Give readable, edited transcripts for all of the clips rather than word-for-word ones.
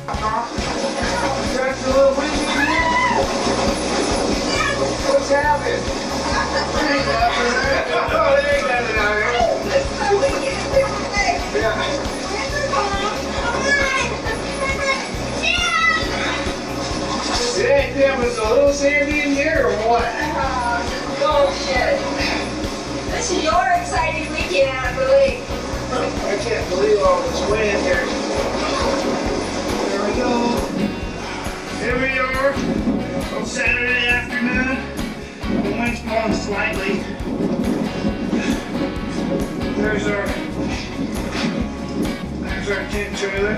That's a little windy here. What's happening? Ain't nothing, right? Oh, there ain't nothing out here. It ain't that was a little sandy in here or what? Bullshit. This is your exciting weekend, I believe. I can't believe all this wind here. There we go. Here we are on Saturday afternoon. The wind's blowing slightly. There's our tent trailer.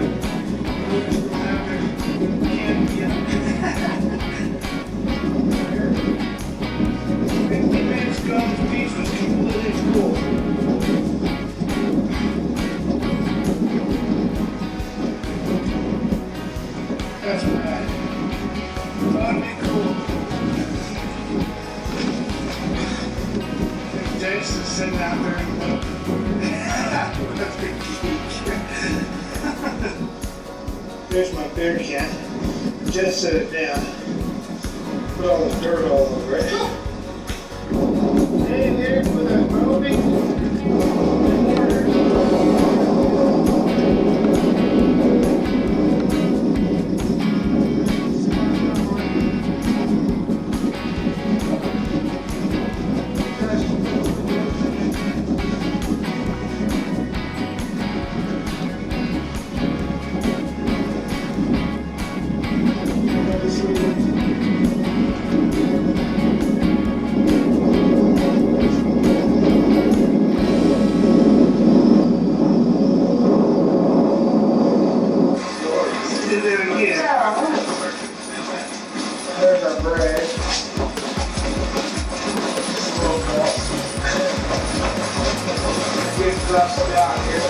This beach was completely cool. That's right. That'd be cool. Jason's sitting out there in the boat. That's pretty cute. There's my beer can. Just set it down. Put all the dirt all over it. Hey, there's for that roving. There's our bread. Get rusted out here.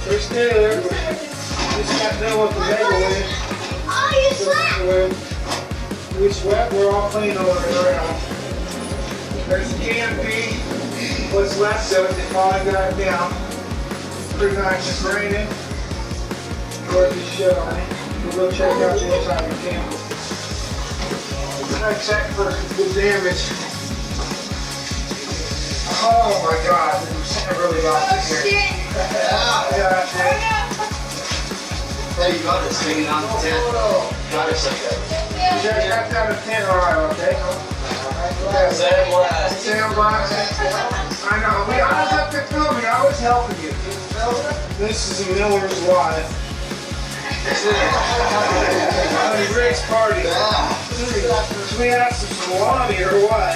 We're still there. Just got done with the bagel in. Oh, you slept! We sweat, we're all clean over there now. There's the canopy. What's left of it, they finally got it down. Pretty nice, it's raining. Gorgeous shit on it. We'll go check out the inside of the camp. I checked for the damage. Oh my god, it really got this here. Yeah, There you go, it's hanging on the tent. Got it like that. you guys got down the tent alright, okay? Sandblast. Sandblast. I know, I was up there filming, I was helping you. This is a Miller's wife. Rick's party. Should we have some salami or what?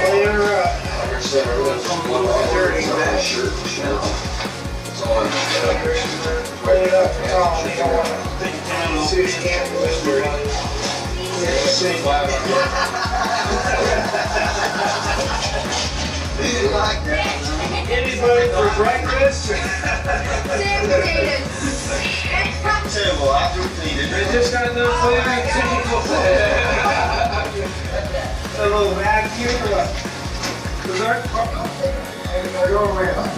Clean her up. Dirty. Clean it up, it's all you don't want to see his camp was dirty. Anybody for breakfast? Sam potatoes. Table after we clean it. They just got done cleaning tables. A little vacuum. Was our and go around.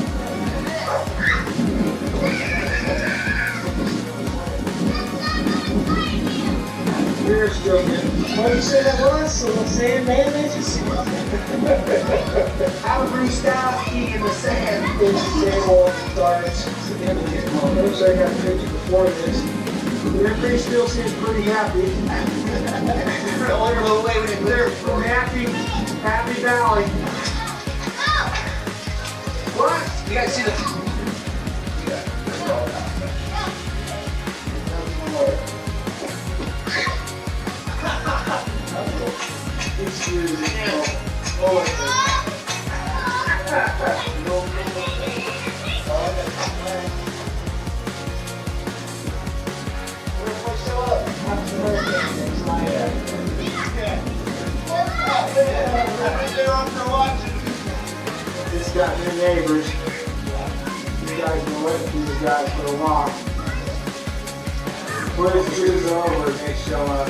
Beer's still good. What did you say that was? A little sand bandages? How Brewstowski in the sand is the table started significant. Notice I got a picture before this. The referee still seems pretty happy. They're from Happy Valley. What? You guys see the... Just got new neighbors. You guys know it. These guys for a while. When the cruise is over, they show up.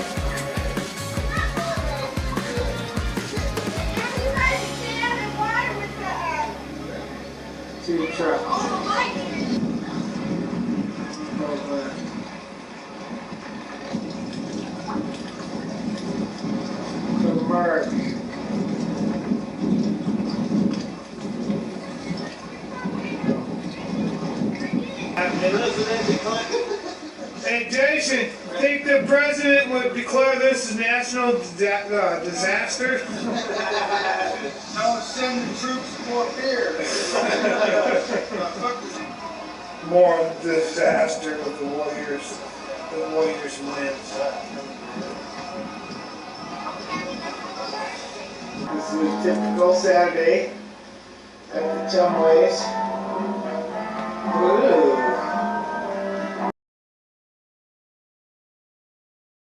Two trucks. Over. The Mark. Hey Jason, think the president would declare this as national disaster? Don't send the troops more beer. More disaster with the Warriors. The Warriors wins. This is a typical Saturday at the Chumways. Ooh.